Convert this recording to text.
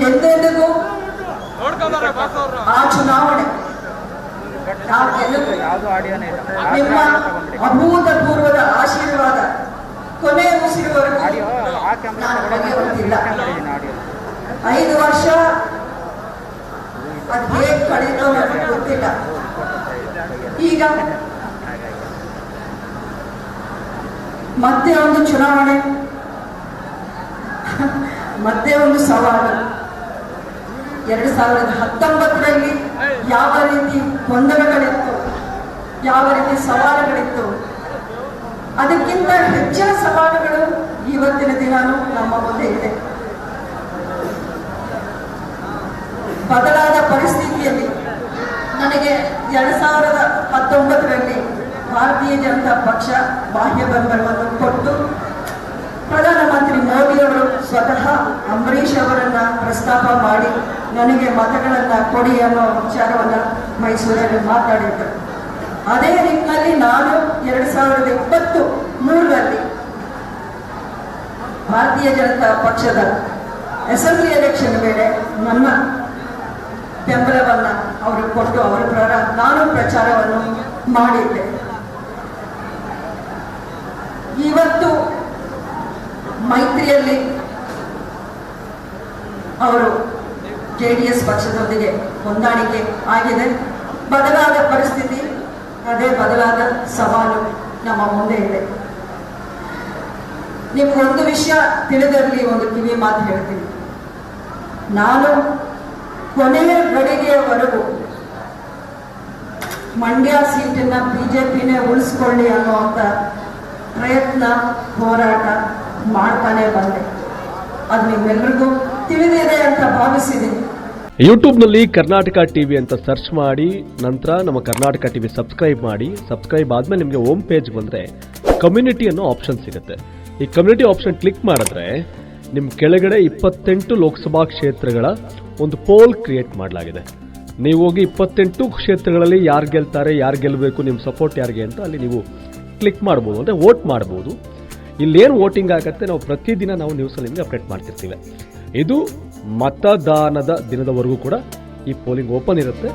ಎಂದೆಂದಿಗೂ ಆ ಚುನಾವಣೆ ನಿಮ್ಮ ಅಭೂತಪೂರ್ವದ ಆಶೀರ್ವಾದ ಕೊನೆ ಉಸಿರುವರೆಗೂ ನಾನು ಹೊರಗೆ 5 ವರ್ಷ ಅದು ಹೇಗೆ ಕಳೆದೋ ನನಗೆ ಗೊತ್ತಿಲ್ಲ. ಈಗ ಮತ್ತೆ ಒಂದು ಚುನಾವಣೆ, ಮತ್ತೆ ಒಂದು ಸವಾಲು. 2019ರಲ್ಲಿ ಯಾವ ರೀತಿ ಗೊಂದಲಗಳಿತ್ತು, ಯಾವ ರೀತಿ ಸವಾಲುಗಳಿತ್ತು, ಅದಕ್ಕಿಂತ ಹೆಚ್ಚಿನ ಸವಾಲುಗಳು ಇವತ್ತಿನ ದಿನಾನು ನಮ್ಮ ಮುಂದೆ ಇದೆ. ಬದಲಾದ ಪರಿಸ್ಥಿತಿಯಲ್ಲಿ ನನಗೆ 2019ರಲ್ಲಿ ಭಾರತೀಯ ಜನತಾ ಪಕ್ಷ ಬಾಹ್ಯ ಬೆಂಬಲವನ್ನು ಕೊಟ್ಟು ಪ್ರಧಾನಮಂತ್ರಿ ಮೋದಿಯವರು ಸ್ವತಃ ಅಂಬರೀಷ್ ಅವರನ್ನ ಪ್ರಸ್ತಾಪ ಮಾಡಿ ನನಗೆ ಮತಗಳನ್ನ ಕೊಡಿ ಅನ್ನೋ ವಿಚಾರವನ್ನ ಮೈಸೂರಲ್ಲಿ ಮಾತಾಡಿದ್ದರು. ಅದೇ ನಿಟ್ಟಿನಲ್ಲಿ ನಾನು 2023ರಲ್ಲಿ ಭಾರತೀಯ ಜನತಾ ಪಕ್ಷದ ಅಸೆಂಬ್ಲಿ ಎಲೆಕ್ಷನ್ ವೇಳೆ ನನ್ನ ಬೆಂಬಲವನ್ನ ಅವರು ಕೊಟ್ಟು ನಾನು ಪ್ರಚಾರವನ್ನು ಮಾಡಿದ್ದೆ. ಇವತ್ತು ಮೈತ್ರಿಯಲ್ಲಿ ಅವರು JDS ಪಕ್ಷದೊಂದಿಗೆ ಹೊಂದಾಣಿಕೆ ಆಗಿದೆ. ಬದಲಾದ ಪರಿಸ್ಥಿತಿ, ಅದೇ ಬದಲಾದ ಸವಾಲು ನಮ್ಮ ಮುಂದೆ ಇದೆ. ನಿಮ್ಗೊಂದು ವಿಷಯ ತಿಳಿದಿರಲಿ, ಒಂದು ಕಿವಿ ಮಾತು ಹೇಳ್ತೀನಿ. ನಾನು ಕೊನೆಯ ಗಳಿಗೆಯವರೆಗೂ ಮಂಡ್ಯ ಸೀಟನ್ನ BJPನೇ ಉಳಿಸ್ಕೊಳ್ಳಿ ಅನ್ನುವಂಥ ಪ್ರಯತ್ನ, ಹೋರಾಟ ಮಾಡ್ತಾನೆ ಬಂದೆ. ಅದು ನಿಮ್ಮೆಲ್ಲರಿಗೂ ತಿಳಿದಿದೆ ಅಂತ ಭಾವಿಸಿದ್ದೀನಿ. ಯೂಟ್ಯೂಬ್ನಲ್ಲಿ ಕರ್ನಾಟಕ ಟಿವಿ ಅಂತ ಸರ್ಚ್ ಮಾಡಿ, ನಂತರ ನಮ್ಮ ಕರ್ನಾಟಕ ಟಿವಿ ಸಬ್ಸ್ಕ್ರೈಬ್ ಮಾಡಿ. ಸಬ್ಸ್ಕ್ರೈಬ್ ಆದ್ಮೇಲೆ ನಿಮಗೆ ಹೋಮ್ ಪೇಜ್ ಬಂದರೆ ಕಮ್ಯುನಿಟಿ ಅನ್ನೋ ಆಪ್ಷನ್ ಸಿಗುತ್ತೆ. ಈ ಕಮ್ಯುನಿಟಿ ಆಪ್ಷನ್ ಕ್ಲಿಕ್ ಮಾಡಿದ್ರೆ ನಿಮ್ಮ ಕೆಳಗಡೆ 28 ಲೋಕಸಭಾ ಕ್ಷೇತ್ರಗಳ ಒಂದು ಪೋಲ್ ಕ್ರಿಯೇಟ್ ಮಾಡಲಾಗಿದೆ. ನೀವು ಹೋಗಿ 28 ಕ್ಷೇತ್ರಗಳಲ್ಲಿ ಯಾರು ಗೆಲ್ತಾರೆ, ಯಾರು ಗೆಲ್ಲಬೇಕು, ನಿಮ್ಮ ಸಪೋರ್ಟ್ ಯಾರಿಗೆ ಅಂತ ಅಲ್ಲಿ ನೀವು ಕ್ಲಿಕ್ ಮಾಡ್ಬೋದು, ಅಂದರೆ ವೋಟ್ ಮಾಡ್ಬೋದು. ಇಲ್ಲೇನು ವೋಟಿಂಗ್ ಆಗುತ್ತೆ ನಾವು ಪ್ರತಿದಿನ ನಾವು ನ್ಯೂಸಲ್ಲಿ ನಿಮಗೆ ಅಪ್ಡೇಟ್ ಮಾಡ್ತಿರ್ತೀವಿ. ಇದು ಮತದಾನದ ದಿನದವರೆಗೂ ಕೂಡ ಈ ಪೋಲಿಂಗ್ ಓಪನ್ ಇರುತ್ತೆ.